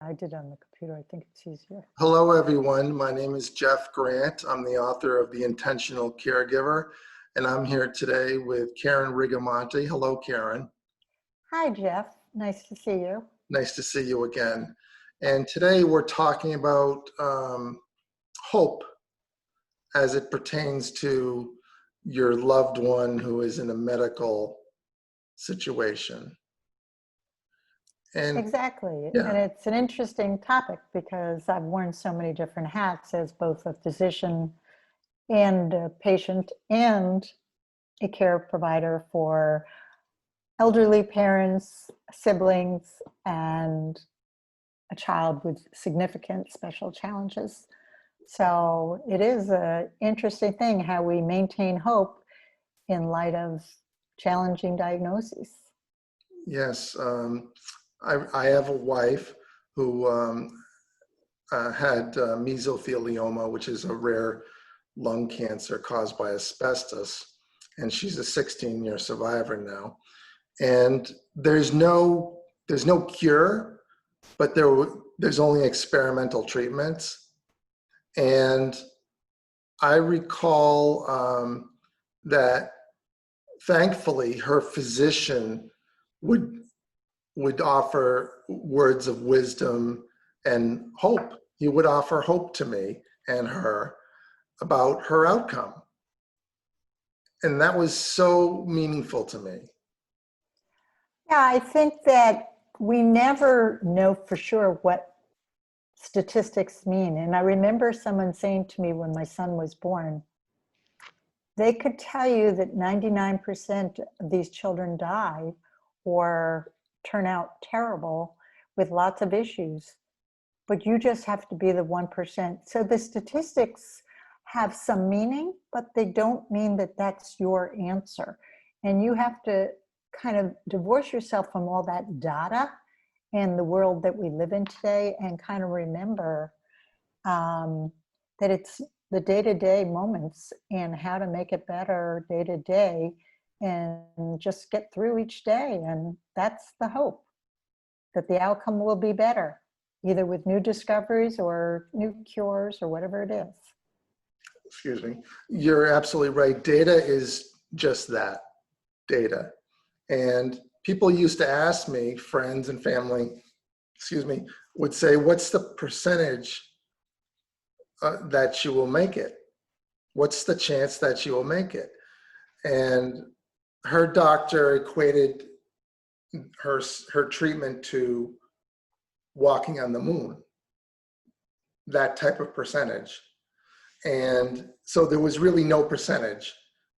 I did on the computer. I think it's easier. Hello, everyone. My name is Geoff Grant. I'm the author of The Intentional Caregiver, and I'm here today with Karen Rigamonti. Hello, Karen. Hi, Geoff. Nice to see you. Nice to see you again. And today we're talking about hope as it pertains to your loved one who is in a medical situation. And exactly. yeah. And it's an interesting topic because I've worn so many different hats as both a physician and a patient and a care provider for elderly parents, siblings, and a child with significant special challenges. So it is an interesting thing how we maintain hope in light of challenging diagnoses. Yes. I have a wife who had mesothelioma, which is a rare lung cancer caused by asbestos, and she's a 16-year survivor now. And there's no cure, but there's only experimental treatments. And I recall that thankfully her physician would offer words of wisdom and hope. He would offer hope to me and her about her outcome. And that was so meaningful to me. Yeah, I think that we never know for sure what statistics mean. And I remember someone saying to me when my son was born, they could tell you that 99% of these children die or turn out terrible with lots of issues, but you just have to be the 1%. So the statistics have some meaning, but they don't mean that that's your answer. And you have to kind of divorce yourself from all that data and the world that we live in today and kind of remember that it's the day-to-day moments and how to make it better day-to-day and just get through each day. And that's the hope, that the outcome will be better, either with new discoveries or new cures or whatever it is. Excuse me. You're absolutely right. Data is just that, data. And people used to ask me, friends and family, would say, what's the percentage that she will make it? What's the chance that she will make it? And her doctor equated her treatment to walking on the moon, that type of percentage. And so there was really no percentage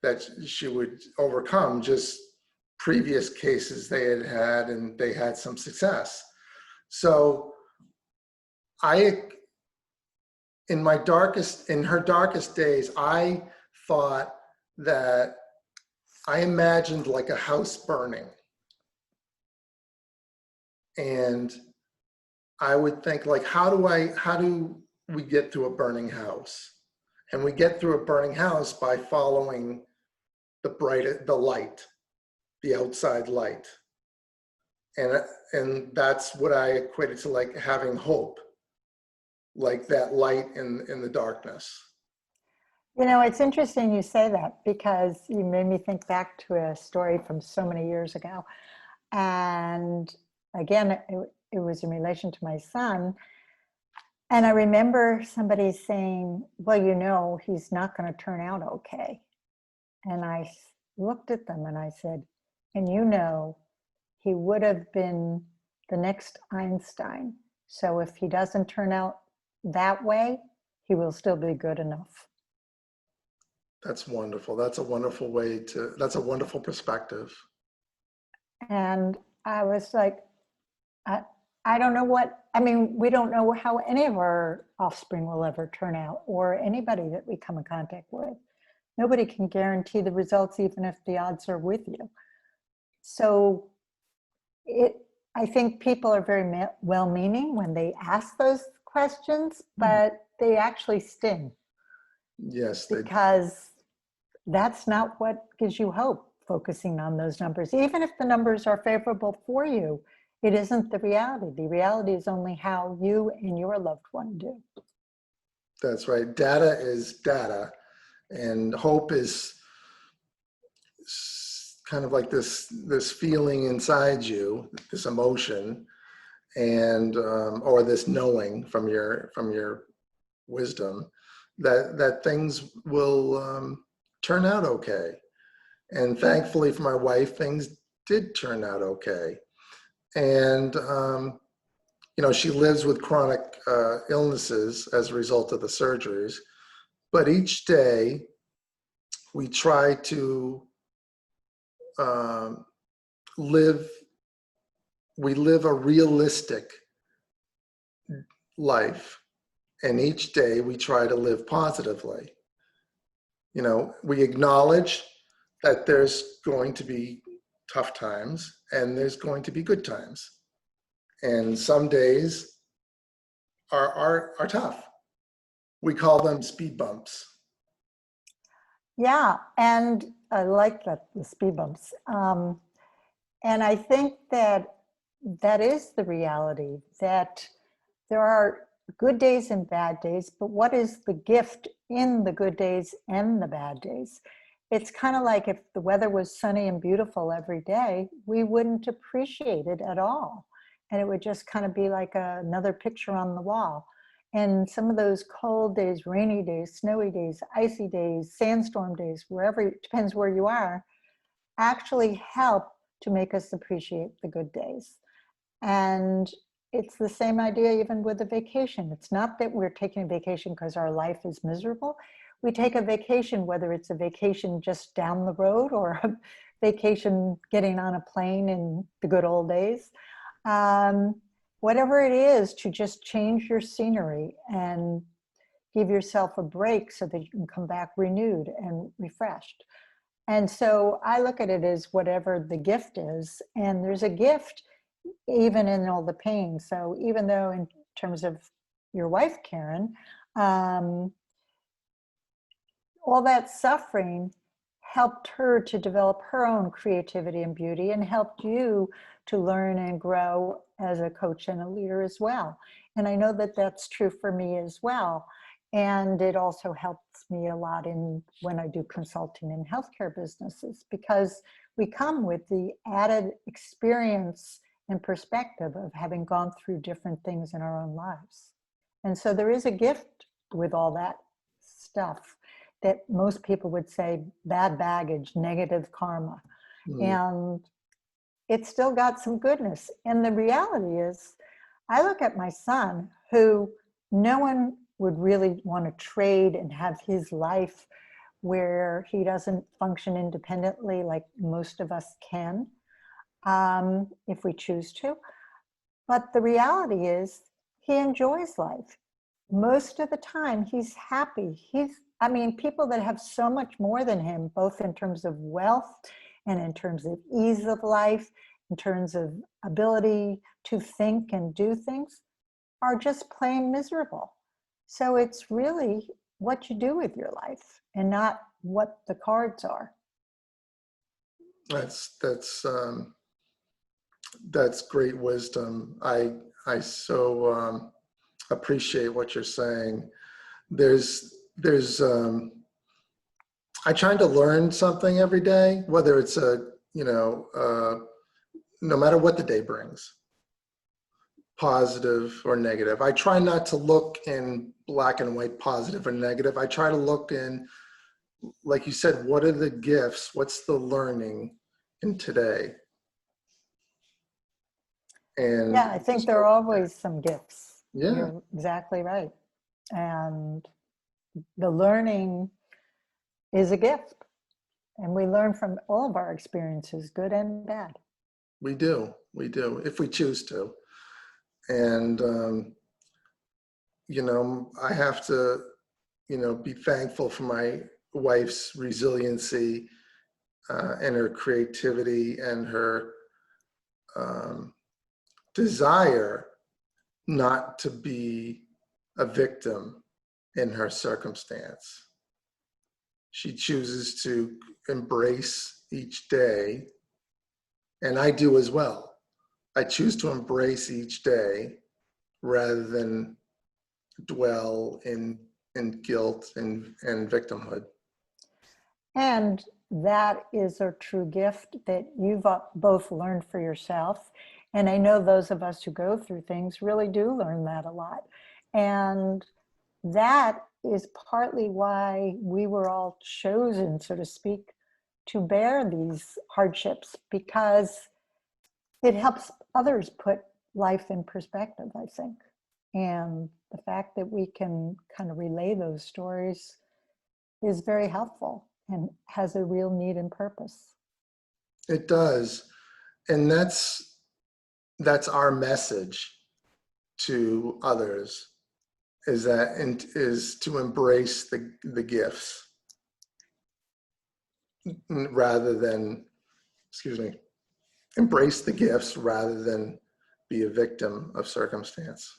that she would overcome, just previous cases they had had, and they had some success. So in her darkest days, I thought that I imagined like a house burning. And I would think like, how do we get through a burning house? And we get through a burning house by following the light, the outside light. And that's what I equated to like having hope, like that light in the darkness. You know, it's interesting you say that because you made me think back to a story from so many years ago. And again, it was in relation to my son. And I remember somebody saying, well, you know, he's not going to turn out okay. And I looked at them and I said, and you know, he would have been the next Einstein. So if he doesn't turn out that way, he will still be good enough. That's wonderful. That's a wonderful that's a wonderful perspective. And I was like, I don't know we don't know how any of our offspring will ever turn out, or anybody that we come in contact with. Nobody can guarantee the results, even if the odds are with you. So I think people are very well-meaning when they ask those questions, but they actually sting. Yes. Because that's not what gives you hope, focusing on those numbers. Even if the numbers are favorable for you, It isn't the reality. The reality is only how you and your loved one do. That's right. Data is data, and hope is kind of like this feeling inside you, this emotion, and or this knowing from your wisdom that things will turn out okay. And thankfully for my wife, things did turn out okay. And you know, she lives with chronic illnesses as a result of the surgeries. But each day we try to um, live, we live a realistic life. And each day we try to live positively. You know, we acknowledge that there's going to be tough times and there's going to be good times. And some days are tough. We call them speed bumps. Yeah, and I like that, the speed bumps. And I think that that is the reality, that there are good days and bad days, but what is the gift in the good days and the bad days? It's kind of like if the weather was sunny and beautiful every day, we wouldn't appreciate it at all. And it would just kind of be like another picture on the wall. And some of those cold days, rainy days, snowy days, icy days, sandstorm days, wherever, it depends where you are, actually help to make us appreciate the good days. And it's the same idea even with a vacation. It's not that we're taking a vacation because our life is miserable. We take a vacation, whether it's a vacation just down the road or a vacation getting on a plane in the good old days. Um, Whatever it is, to just change your scenery and give yourself a break so that you can come back renewed and refreshed. And so I look at it as whatever the gift is, and there's a gift even in all the pain. So even though in terms of your wife, Karen, um, all that suffering helped her to develop her own creativity and beauty and helped you to learn and grow as a coach and a leader as well. And I know that that's true for me as well. And it also helps me a lot in when I do consulting in healthcare businesses, because we come with the added experience and perspective of having gone through different things in our own lives. And so there is a gift with all that stuff that most people would say bad baggage, negative karma. Mm. And it's still got some goodness. And the reality is, I look at my son, who no one would really want to trade and have his life where he doesn't function independently like most of us can, if we choose to. But the reality is, he enjoys life. Most of the time, he's happy. I mean, people that have so much more than him, both in terms of wealth and in terms of ease of life, in terms of ability to think and do things, are just plain miserable. So it's really what you do with your life and not what the cards are. That's great wisdom. I so appreciate what you're saying. There's I try to learn something every day, whether it's no matter what the day brings, positive or negative. I try not to look in black and white, positive or negative. I try to look in, like you said, what are the gifts? What's the learning in today? And Yeah, I think there are always some gifts. yeah, You're exactly right. And the learning is a gift. And we learn from all of our experiences, good and bad. we do. We do, if we choose to. And, I have to, be thankful for my wife's resiliency and her creativity and her um, desire not to be a victim in her circumstance. She chooses to embrace each day, and I do as well. I choose to embrace each day rather than dwell in guilt and victimhood. And that is a true gift that you've both learned for yourself. And I know those of us who go through things really do learn that a lot. And that is partly why we were all chosen, so to speak, to bear these hardships, because it helps others put life in perspective, I think. And the fact that we can kind of relay those stories is very helpful and has a real need and purpose. It does. And that's our message to others, is to embrace the gifts rather than, excuse me, embrace the gifts rather than be a victim of circumstance.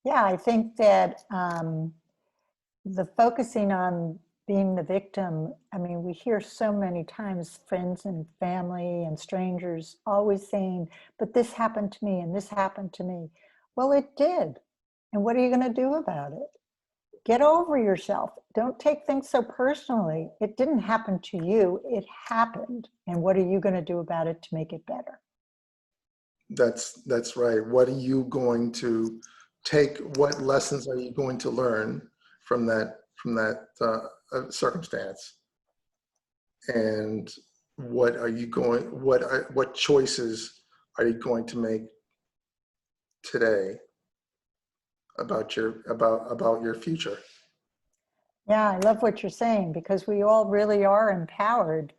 Yeah, I think that the focusing on being the victim, I mean, we hear so many times friends and family and strangers always saying, but this happened to me and this happened to me. Well, it did. And what are you going to do about it? Get over yourself. Don't take things so personally. It didn't happen to you, it happened. And what are you going to do about it to make it better? That's right. What are you going to take? What lessons are you going to learn from that circumstance? And what choices are you going to make today about your future? Yeah, I love what you're saying, because we all really are empowered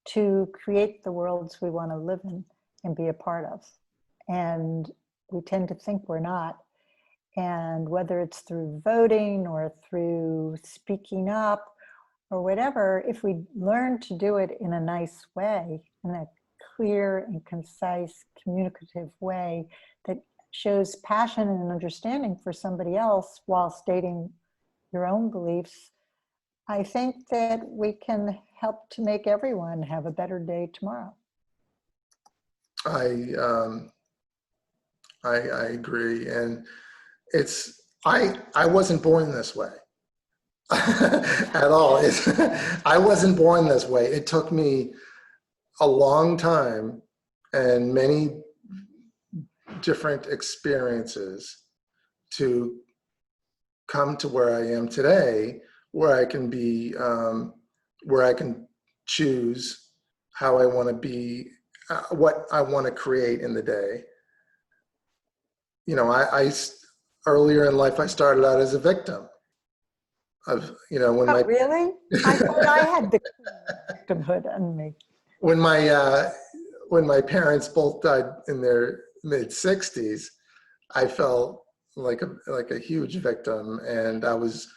to create the worlds we want to live in and be a part of. And we tend to think we're not. And whether it's through voting or through speaking up or whatever, if we learn to do it in a nice way, in a clear and concise, communicative way that shows passion and understanding for somebody else while stating your own beliefs, I think that we can help to make everyone have a better day tomorrow. I I agree, and I wasn't born this way at all. I wasn't born this way. It took me a long time and many different experiences to come to where I am today, where I can be, where I can choose how I want to be, what I want to create in the day. You know, earlier in life, I started out as a victim of, you know, Oh, really? I thought I had the victimhood in me. when my parents both died in their mid-60s, I felt like a huge victim, and I was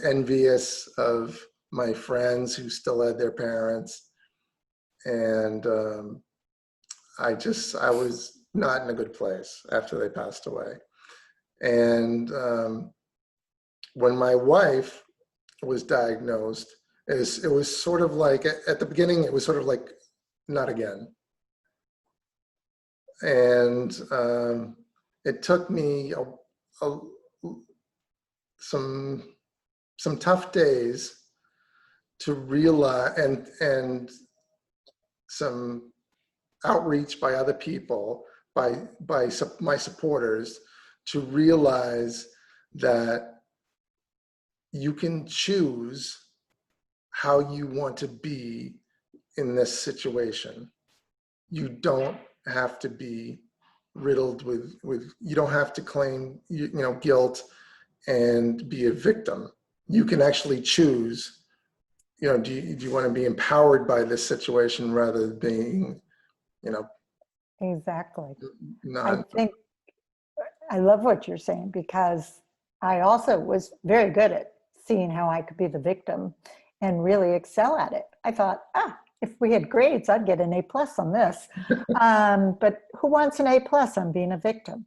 envious of my friends who still had their parents, and I was not in a good place after they passed away. And when my wife was diagnosed, it was sort of like, at the beginning, it was sort of like, not again. And it took me some tough days to realize, and some outreach by other people, by my supporters, to realize that you can choose how you want to be in this situation. You don't have to be riddled with you don't have to claim guilt and be a victim. You can actually choose, do you want to be empowered by this situation rather than being, Exactly. I not. think I love what you're saying, because I also was very good at seeing how I could be the victim and really excel at it. I thought, if we had grades, I'd get an A+ on this. But who wants an A+ on being a victim?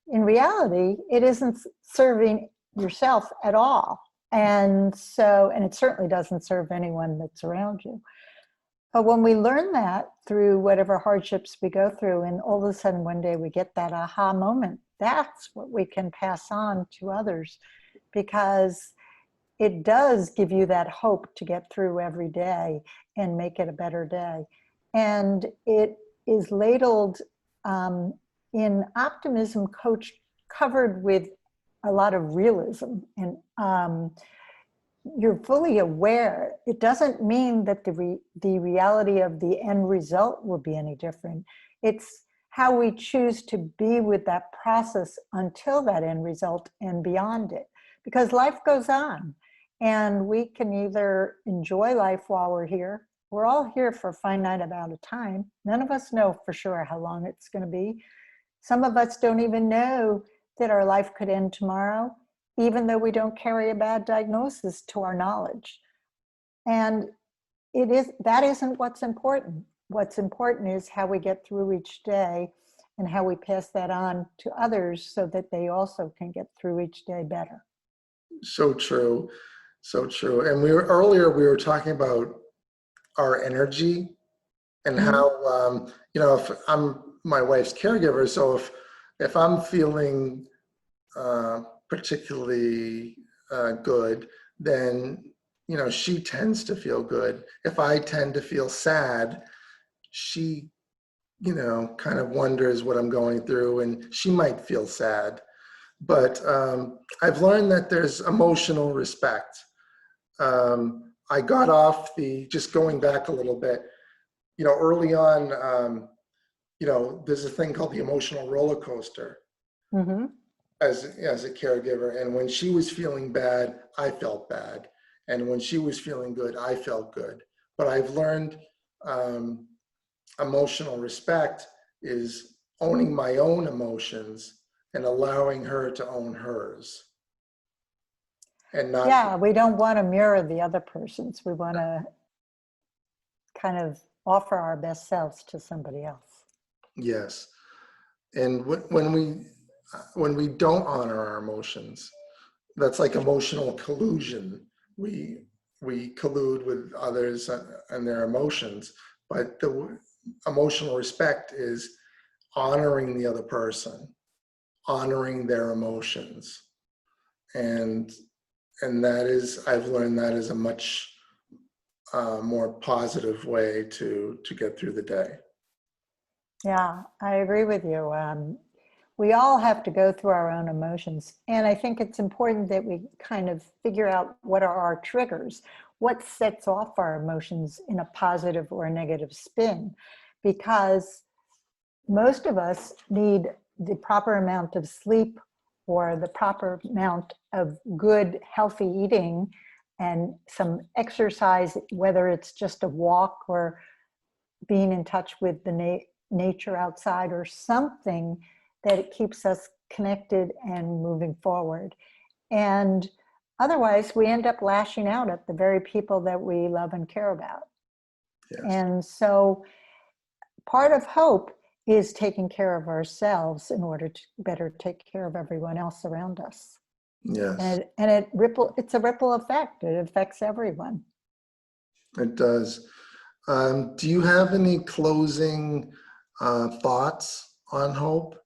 In reality, it isn't serving yourself at all. And it certainly doesn't serve anyone that's around you. But when we learn that through whatever hardships we go through, and all of a sudden one day we get that aha moment, that's what we can pass on to others, because it does give you that hope to get through every day and make it a better day. And it is ladled in optimism coach, covered with a lot of realism. And you're fully aware. It doesn't mean that the reality of the end result will be any different. It's how we choose to be with that process until that end result and beyond it. Because life goes on, and we can either enjoy life while we're here. We're all here for a finite amount of time. None of us know for sure how long it's going to be. Some of us don't even know that our life could end tomorrow, even though we don't carry a bad diagnosis to our knowledge. And that isn't what's important. What's important is how we get through each day and how we pass that on to others so that they also can get through each day better. So true. So true. And we were talking about our energy and how, if I'm my wife's caregiver, so if I'm feeling particularly good, then she tends to feel good. If I tend to feel sad, she kind of wonders what I'm going through, and she might feel sad. But I've learned that there's emotional respect. I got off just going back a little bit, early on, there's a thing called the emotional roller coaster. Mm-hmm. As a caregiver, and when she was feeling bad, I felt bad, and when she was feeling good, I felt good. But I've learned emotional respect is owning my own emotions and allowing her to own hers, and not. Yeah, we don't want to mirror the other person's. We want to kind of offer our best selves to somebody else. Yes, and when we don't honor our emotions, that's like emotional collusion. We collude with others and their emotions, but the emotional respect is honoring the other person, honoring their emotions, and that is, I've learned that is a much more positive way to get through the day. Yeah, I agree with you. We all have to go through our own emotions. And I think it's important that we kind of figure out what are our triggers, what sets off our emotions in a positive or a negative spin, because most of us need the proper amount of sleep or the proper amount of good, healthy eating and some exercise, whether it's just a walk or being in touch with the nature outside or something that it keeps us connected and moving forward. And otherwise, we end up lashing out at the very people that we love and care about. Yes. And so part of hope is taking care of ourselves in order to better take care of everyone else around us. Yes. And it's a ripple effect. It affects everyone. It does. Do you have any closing thoughts on hope?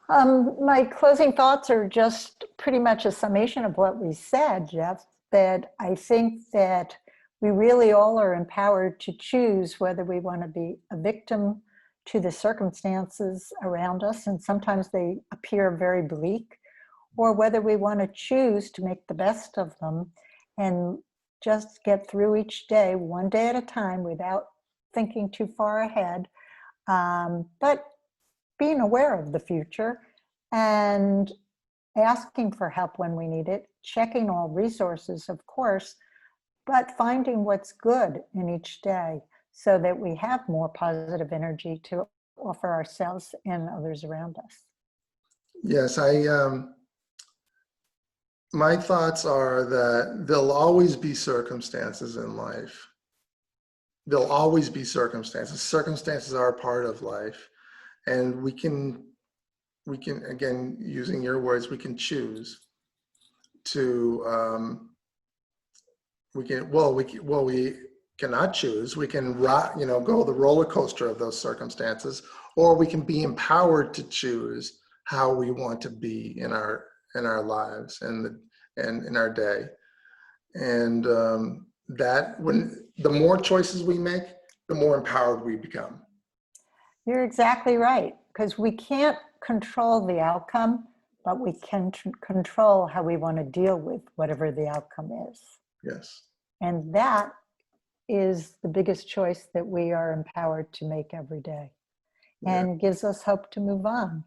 My closing thoughts are just pretty much a summation of what we said, Geoff, that I think that we really all are empowered to choose whether we want to be a victim to the circumstances around us, and sometimes they appear very bleak, or whether we want to choose to make the best of them and just get through each day, one day at a time, without thinking too far ahead. But being aware of the future and asking for help when we need it, checking all resources, of course, but finding what's good in each day so that we have more positive energy to offer ourselves and others around us. Yes, my thoughts are that there'll always be circumstances in life. There'll always be circumstances. Circumstances are a part of life. And we can, again, using your words, we can choose to, we cannot choose. We can go the roller coaster of those circumstances, or we can be empowered to choose how we want to be in our lives and in our day. And that when the more choices we make, the more empowered we become. You're exactly right, because we can't control the outcome, but we can control how we want to deal with whatever the outcome is. Yes. And that is the biggest choice that we are empowered to make every day, and gives us hope to move on.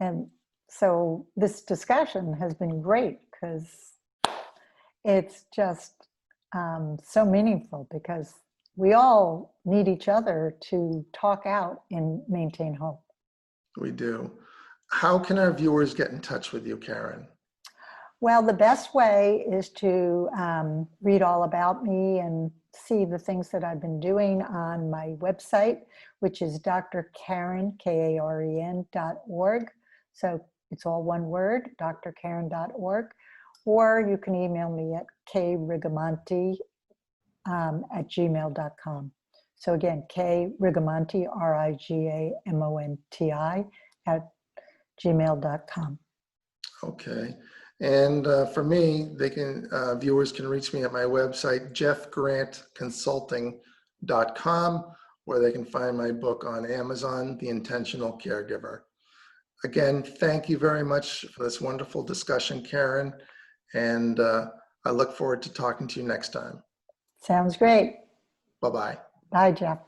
And so this discussion has been great, because it's just so meaningful, because we all need each other to talk out and maintain hope. We do. How can our viewers get in touch with you, Karen? Well, the best way is to read all about me and see the things that I've been doing on my website, which is drkaren, Karen.org. So it's all one word, drkaren.org. Or you can email me at krigamonti at gmail.com. So again, krigamonti, RIGAMONTI at gmail.com. Okay. And for me, viewers can reach me at my website, jeffgrantconsulting.com, where they can find my book on Amazon, The Intentional Caregiver. Again, thank you very much for this wonderful discussion, Karen. And I look forward to talking to you next time. Sounds great. Bye-bye. Bye, Geoff.